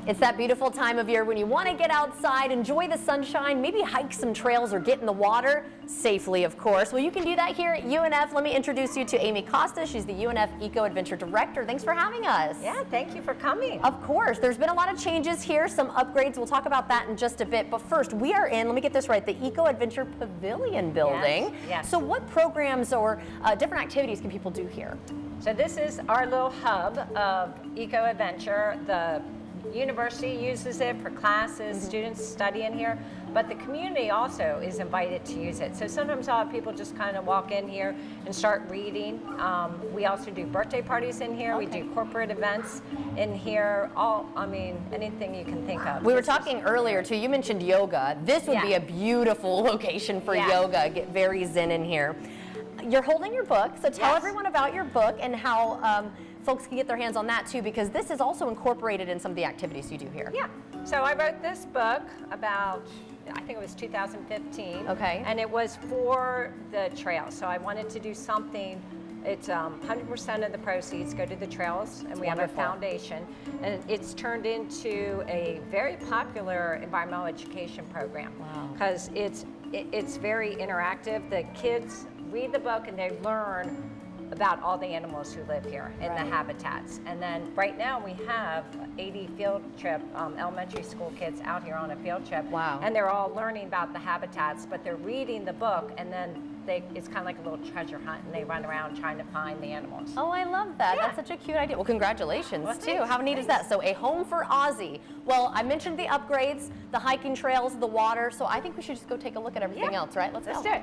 It's that beautiful time of year when you want to get outside, enjoy the sunshine, maybe hike some trails or get in the water, safely of course. Well, you can do that here at UNF. Let me introduce you to Amy Costa. She's the UNF Eco Adventure Director. Thanks for having us. Yeah, thank you for coming. Of course. There's been a lot of changes here, some upgrades. We'll talk about that in just a bit. But first, we are in, let me get this right, the Eco Adventure Pavilion building. Yes. So what programs or different activities can people do here? So this is our little hub of Eco Adventure. The university uses it for classes, students study in here, but the community also is invited to use it. So sometimes I'll have people just kind of walk in here and start reading. We also do birthday parties in here. Okay. We do corporate events in here. Anything you can think of. We were talking earlier too, you mentioned yoga. This would be a beautiful location for yoga. Get very zen in here. You're holding your book, so tell everyone about your book and how folks can get their hands on that too, because this is also incorporated in some of the activities you do here. Yeah, so I wrote this book about, I think it was 2015. Okay. And it was for the trails, so I wanted to do something. It's 100% of the proceeds go to the trails, and we have a foundation, and it's turned into a very popular environmental education program. Wow. Because it's very interactive. The kids read the book and they learn about all the animals who live here in the habitats. And then right now we have 80 field trip elementary school kids out here on a field trip. Wow. And they're all learning about the habitats, but they're reading the book, and then it's kind of like a little treasure hunt, and they run around trying to find the animals. Oh, I love that. Yeah. That's such a cute idea. Well, congratulations too. How neat is that? So a home for Ozzy. Well, I mentioned the upgrades, the hiking trails, the water, so I think we should just go take a look at everything else, right? Let's do it.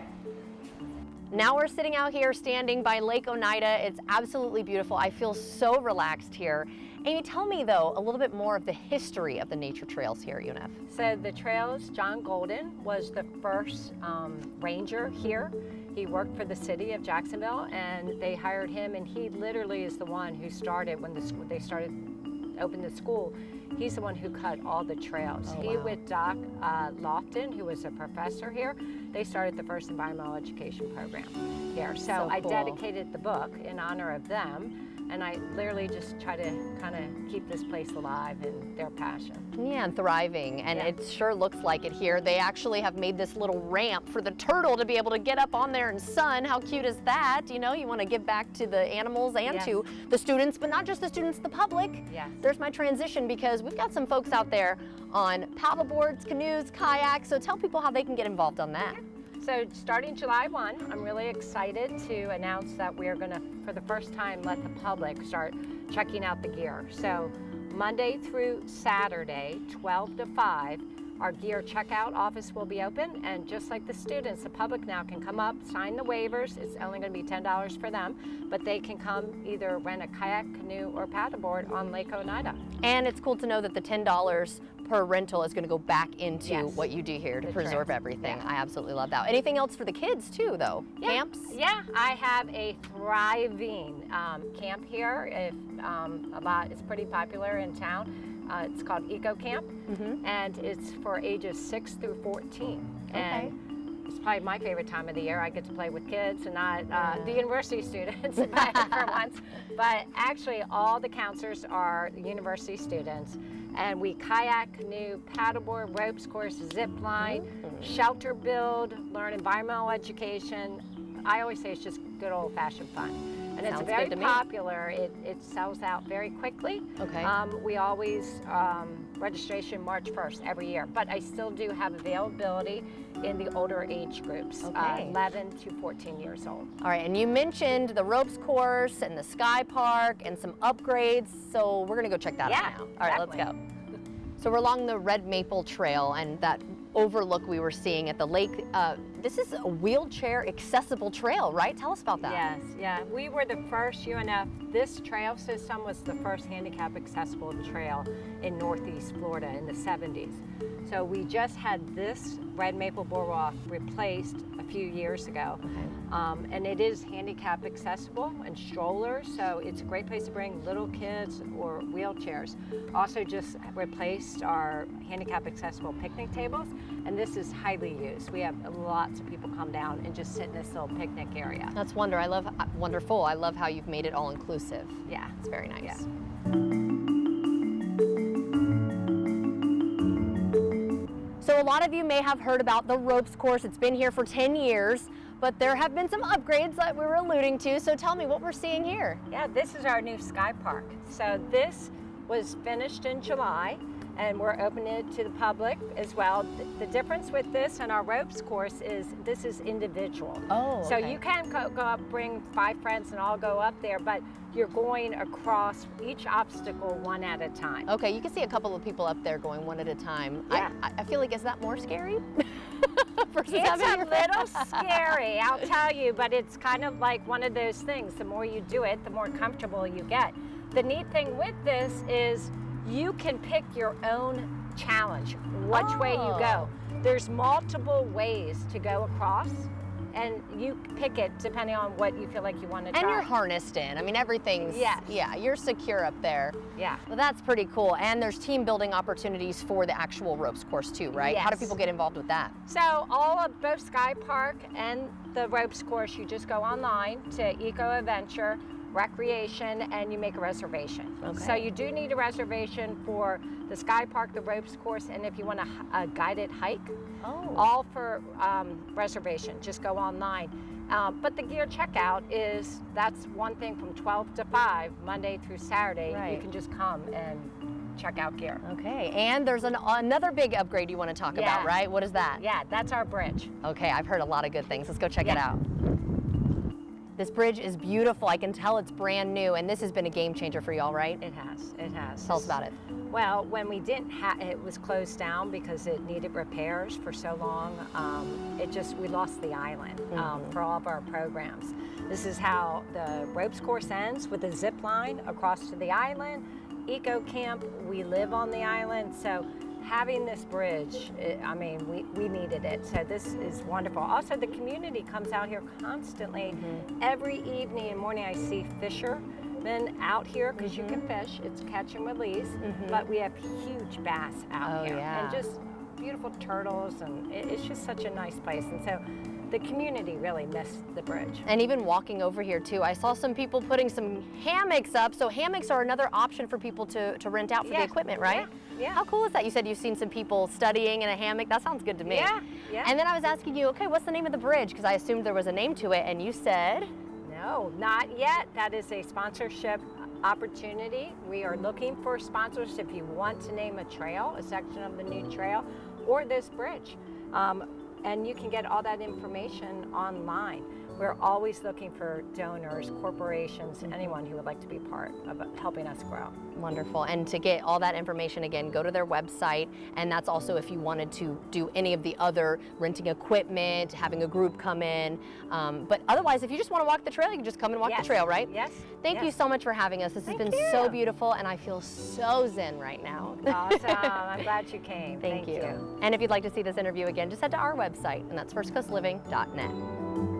Now we're sitting out here standing by Lake Oneida. It's absolutely beautiful. I feel so relaxed here. Amy, tell me though a little bit more of the history of the nature trails here at UNF. So the trails, John Golden was the first ranger here. He worked for the city of Jacksonville, and they hired him, and he literally is the one who started when they started opened the school. He's the one who cut all the trails. He with Doc Lofton, who was a professor here, they started the first environmental education program here. So I dedicated the book in honor of them, and I literally just try to kind of keep this place alive and their passion. Yeah, and thriving, and it sure looks like it here. They actually have made this little ramp for the turtle to be able to get up on there and sun. How cute is that? You know, you want to give back to the animals and to the students, but not just the students, the public. Yes. There's my transition, because we've got some folks out there on paddleboards, canoes, kayaks, so tell people how they can get involved on that. So starting July 1, I'm really excited to announce that we're going to, for the first time, let the public start checking out the gear. So Monday through Saturday, 12 to 5, our gear checkout office will be open, and just like the students, the public now can come up, sign the waivers. It's only going to be $10 for them, but they can come either rent a kayak, canoe, or paddleboard on Lake Oneida. And it's cool to know that the $10 per rental is going to go back into what you do here to preserve everything. I absolutely love that. Anything else for the kids too, though? Camps? Yeah, I have a thriving camp here. It's pretty popular in town. It's called Eco Camp, and it's for ages 6 through 14. And it's probably my favorite time of the year. I get to play with kids and not the university students for once. But actually, all the counselors are university students. And we kayak, canoe, paddleboard, ropes course, zip line, shelter build, learn environmental education. I always say it's just good old-fashioned fun. And it's very popular. It sells out very quickly. Okay. We always, registration March 1st every year, but I still do have availability in the older age groups, 11 to 14 years old. All right, and you mentioned the ropes course and the sky park and some upgrades, so we're gonna go check that out now. All right, let's go. So we're along the Red Maple Trail, and that overlook we were seeing at the lake. This is a wheelchair accessible trail, right? Tell us about that. Yes, yeah. We were the first UNF. This trail system was the first handicap accessible trail in Northeast Florida in the 70s. So we just had this Red Maple Boardwalk replaced a few years ago. And it is handicap accessible and strollers, so it's a great place to bring little kids or wheelchairs. Also just replaced our handicap accessible picnic tables, and this is highly used. We have lots of people come down and just sit in this little picnic area. That's wonderful. I love how you've made it all inclusive. Yeah. It's very nice. Yeah. lot of you may have heard about the ropes course. It's been here for 10 years, but there have been some upgrades that we were alluding to. So tell me what we're seeing here. Yeah, this is our new Sky Park. So this was finished in July, and we're opening it to the public as well. The difference with this and our ropes course is this is individual. Oh, so okay. you can go up, bring 5 friends and all go up there, but you're going across each obstacle one at a time. Okay, you can see a couple of people up there going one at a time. Yeah. I feel like, is that more scary? Versus It's having a your- little scary, I'll tell you, but it's kind of like one of those things. The more you do it, the more comfortable you get. The neat thing with this is you can pick your own challenge, which way you go. There's multiple ways to go across, and you pick it depending on what you feel like you want to try. And you're harnessed in. I mean, everything's, Yes. yeah, you're secure up there. Yeah. Well, that's pretty cool. And there's team building opportunities for the actual ropes course too, right? How do Yes. people get involved with that? So all of both Sky Park and the ropes course, you just go online to Eco Adventure Recreation and you make a reservation. Okay. So you do need a reservation for the Sky Park, the ropes course, and if you want a guided hike, all for reservation. Just go online. But the gear checkout that's one thing from 12 to 5, Monday through Saturday. Right. You can just come and check out gear. Okay, and there's another big upgrade you want to talk about, Yeah. right? What is that? Yeah, that's our bridge. Okay, I've heard a lot of good things. Let's go check it Yeah. out. This bridge is beautiful. I can tell it's brand new, and this has been a game changer for y'all, right? It has. Tell us about it. Well, when we didn't have, it was closed down because it needed repairs for so long. We lost the island for all of our programs. This is how the ropes course ends, with a zip line across to the island. Eco Camp, we live on the island, so having this bridge, we needed it. So this is wonderful. Also, the community comes out here constantly. Every evening and morning I see fishermen out here because you can fish. It's catch and release, but we have huge bass out here. Yeah. And just beautiful turtles, and it's just such a nice place. And so the community really missed the bridge. And even walking over here too, I saw some people putting some hammocks up. So hammocks are another option for people to rent out for the equipment, right? Yeah. How cool is that? You said you've seen some people studying in a hammock. That sounds good to me. Yeah, yeah. And then I was asking you, okay, what's the name of the bridge? Because I assumed there was a name to it, and you said? No, not yet. That is a sponsorship opportunity. We are looking for sponsors if you want to name a trail, a section of the new trail, or this bridge. And you can get all that information online. We're always looking for donors, corporations, anyone who would like to be part of helping us grow. Wonderful. And to get all that information, again, go to their website. And that's also if you wanted to do any of the other renting equipment, having a group come in. But otherwise, if you just want to walk the trail, you can just come and walk the trail, right? Yes. Thank you so much for having us. This has been so beautiful, and I feel so zen right now. Awesome. I'm glad you came. Thank you. And if you'd like to see this interview again, just head to our website, and that's firstcoastliving.net.